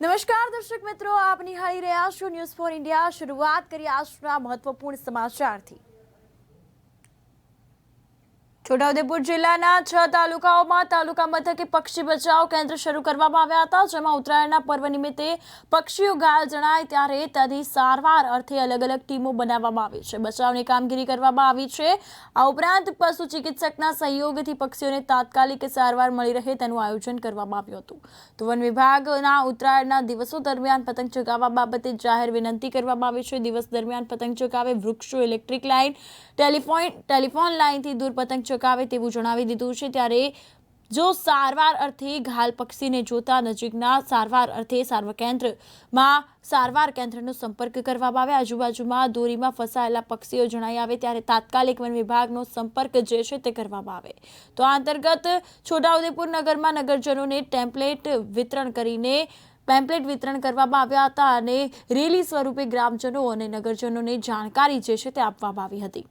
નમસ્કાર દર્શક મિત્રો, આપ નિહાળી રહ્યા છો ન્યૂઝ ફોર ઇન્ડિયા। શરૂઆત કરીએ આજના મહત્વપૂર્ણ સમાચારથી। છોટાઉદેપુર જિલ્લાના 6 તાલુકાઓમાં તાલુકા મથકે પક્ષી બચાવ કેન્દ્ર શરૂ કરવામાં આવ્યા હતા, જેમાં ઉત્તરાયણના પર્વ નિમિત્તે પક્ષીઓ ઘાયલ જણાય ત્યારે તેની સારવાર અર્થે અલગ અલગ ટીમો બનાવવામાં આવી છે, બચાવની કામગીરી કરવામાં આવી છે। આ ઉપરાંત પશુ ચિકિત્સકના સહયોગથી પક્ષીઓને તાત્કાલિક સારવાર મળી રહે તેનું આયોજન કરવામાં આવ્યું હતું। તો વન વિભાગના ઉત્તરાયણના દિવસો દરમિયાન પતંગ ચગાવવા બાબતે જાહેર વિનંતી કરવામાં આવી છે। દિવસ દરમિયાન પતંગ ચગાવે, વૃક્ષો, ઇલેક્ટ્રિક લાઇન, ટેલિફોન લાઇનથી દૂર પતંગ ચગાવે તેવું જણાવી દીધું છે। ત્યારે જો સારવાર અર્થે ઘાયલ પક્ષીને જોતા નજીકના સારવાર અર્થે સારવાર કેન્દ્રનો સંપર્ક કરવામાં આવે। આજુબાજુમાં દોરીમાં ફસાયેલા પક્ષીઓ જણાઈ આવે ત્યારે તાત્કાલિક વન વિભાગનો સંપર્ક જે છે તે કરવામાં આવે। તો આ અંતર્ગત છોટાઉદેપુર નગરમાં નગરજનોને પેમ્પલેટ વિતરણ કરવામાં આવ્યા હતા અને રેલી સ્વરૂપે ગ્રામજનો અને નગરજનોને જાણકારી જે છે તે આપવામાં આવી હતી।